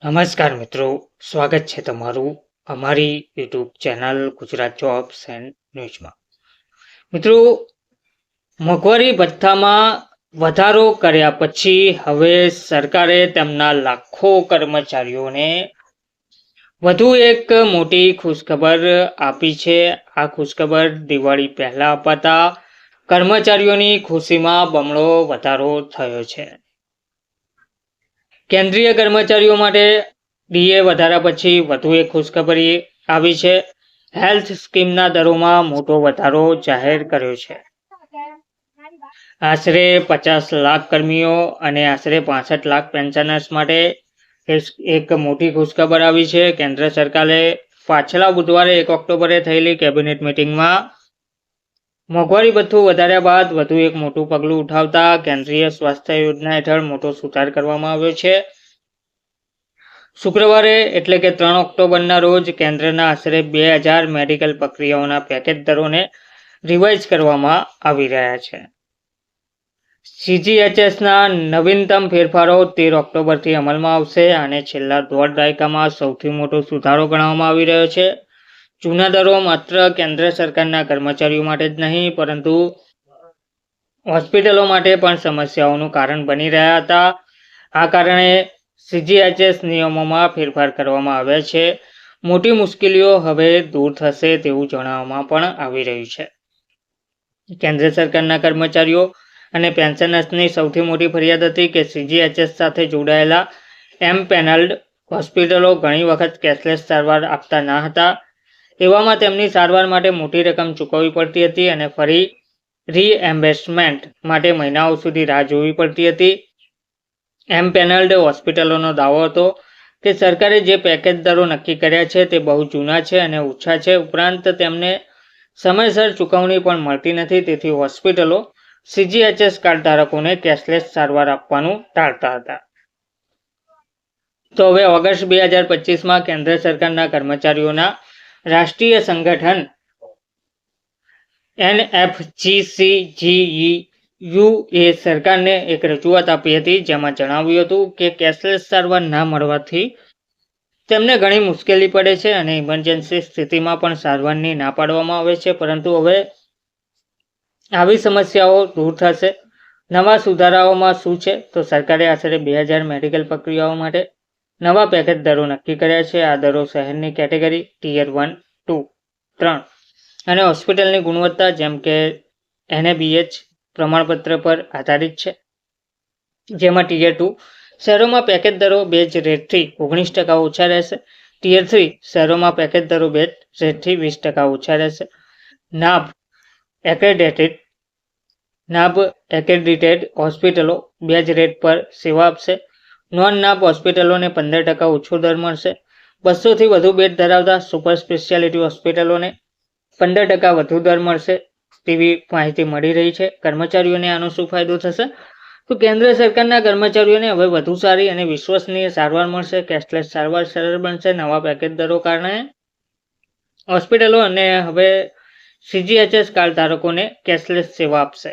નમસ્કાર મિત્રો, સ્વાગત છે તમારું અમારી YouTube channel Gujarat jobs and ન્યૂઝમાં. મિત્રો, મોંઘવારી ભથ્થામાં વધારો કર્યા પછી હવે સરકારે તેમના લાખો કર્મચારીઓને વધુ એક મોટી ખુશખબર આપી છે. આ ખુશખબર દિવાળી પહેલા અપાતા કર્મચારીઓની ખુશીમાં બમણો વધારો થયો છે. કેન્દ્રીય કર્મચારીઓ માટે ડીએ વધારા પછી વધુ એક ખુશખબરી આવી છે. હેલ્થ સ્કીમના દરોમાં મોટો વધારો જાહેર કર્યો છે. આશરે 50 લાખ કર્મીઓ અને આશરે 65 લાખ પેન્શનર્સ માટે એક મોટી ખુશખબર આવી છે. કેન્દ્ર સરકારે પાછલા બુધવારે 1 ઓક્ટોબરે થયેલી કેબિનેટ મિટિંગમાં મોંઘવારી ભથ્થું વધાર્યા બાદ વધુ એક મોટું પગલું ઉઠાવતા કેન્દ્રીય સ્વાસ્થ્ય યોજના હેઠળ મોટો સુધાર કરવામાં આવ્યો છે. શુક્રવારે એટલે કે 3 ઓક્ટોબરના રોજ કેન્દ્રના આશરે 2000 મેડિકલ પ્રક્રિયાઓના પેકેજ દરોને રિવાઇઝ કરવામાં આવી રહ્યા છે. સીજીએચએસના નવીનતમ ફેરફારો 13 ઓક્ટોબરથી અમલમાં આવશે. આને છેલ્લા દોઢ દાયકામાં સૌથી મોટો સુધારો ગણવામાં આવી રહ્યો છે. જૂના દરો માત્ર કેન્દ્ર સરકારના કર્મચારીઓ માટે જ નહીં પરંતુ હોસ્પિટલો માટે પણ સમસ્યાઓનું કારણ બની રહ્યા હતા. આ કારણે સીજીએચએસ નિયમોમાં ફેરફાર કરવામાં આવ્યા છે. મોટી મુશ્કેલીઓ હવે દૂર થશે તેવું જણાવવામાં પણ આવી રહ્યું છે. કેન્દ્ર સરકારના કર્મચારીઓ અને પેન્શનર્સની સૌથી મોટી ફરિયાદ હતી કે સીજીએચએસ સાથે જોડાયેલા એમપેનલ્ડ હોસ્પિટલો ઘણી વખત કેશલેસ સારવાર આપતા ન હતા. એવામાં તેમની સારવાર માટે મોટી રકમ ચૂકવવી પડતી હતી અને ફરી રીએમ્બર્સમેન્ટ માટે મહિનાઓ સુધી રાહ જોવી પડતી હતી. એમપેનલ્ડ હોસ્પિટલોનો દાવો હતો કે સરકારે જે પેકેજ દરો નક્કી કર્યા છે તે બહુ જૂના છે અને ઓછા છે. ઉપરાંત તેમને સમયસર ચૂકવણી પણ મળતી નથી. તેથી હોસ્પિટલો સીજીએચએસ કાર્ડ ધારકોને કેશલેસ સારવાર આપવાનું ટાળતા હતા. તો હવે ઓગસ્ટ 2025માં કેન્દ્ર સરકારના કર્મચારીઓના રાષ્ટ્રીય સંગઠન એનએફજીસીજીયુએ સરકારને એક રજૂઆત આપી હતી જેમાં જણાવ્યું હતું કે કેશલેસ સારવાર ના મળવાથી તેમને ઘણી મુશ્કેલી પડે છે અને ઇમરજન્સી સ્થિતિમાં પણ સારવારની ના પાડવામાં આવે છે. પરંતુ હવે આવી સમસ્યાઓ દૂર થશે. નવા સુધારાઓમાં શું છે તો સરકારે આશરે 2000 મેડિકલ પ્રક્રિયાઓ માટે નવા પેકેજ દરો નક્કી કર્યા છે. આ દરો શહેરની કેટેગરી ટિયર 1, 2, 3 અને હોસ્પિટલની ગુણવત્તા જેમ કે એનએબીએચ પ્રમાણપત્ર પર આધારિત છે. જેમાં ટિયર 2 શહેરોમાં પેકેજ દરો બેઝ રેટથી 19% ઓછા રહેશે. ટિયર 3 શહેરોમાં પેકેજ દરો બેઝ રેટથી 20% ઓછા રહેશે. નાબ એક્રેડિટેડ હોસ્પિટલો બેઝ રેટ પર સેવા આપશે. નોન નાબ હોસ્પિટલોને 15% ઓછો દર મળશે. 200થી વધુ બેડ ધરાવતા સુપર સ્પેશિયાલિટી હોસ્પિટલોને 15% વધુ દર મળશે તેવી માહિતી મળી રહી છે. કર્મચારીઓને આનો શું ફાયદો થશે તો કેન્દ્ર સરકારના કર્મચારીઓને હવે વધુ સારી અને વિશ્વસનીય સારવાર મળશે. કેશલેસ સારવાર સરળ બનશે. નવા પેકેજ દરો કારણે હોસ્પિટલો અને હવે સીજીએચએસ કાર્ડ ધારકોને કેશલેસ સેવા આપશે.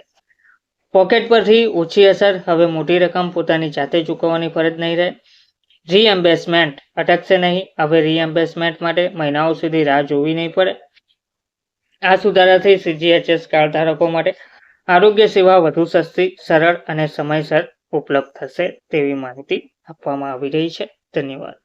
પોકેટ પરથી ઓછી અસર. હવે મોટી રકમ પોતાની જાતે ચૂકવવાની ફરજ નહીં રહે. રીએમ્બર્સમેન્ટ અટકશે નહીં. હવે રીએમ્બર્સમેન્ટ માટે મહિનાઓ સુધી રાહ જોવી નહીં પડે. આ સુધારાથી સીજીએચએસ કાર્ડ ધારકો માટે આરોગ્ય સેવા વધુ સસ્તી, સરળ અને સમયસર ઉપલબ્ધ થશે તેવી માહિતી આપવામાં આવી રહી છે. ધન્યવાદ.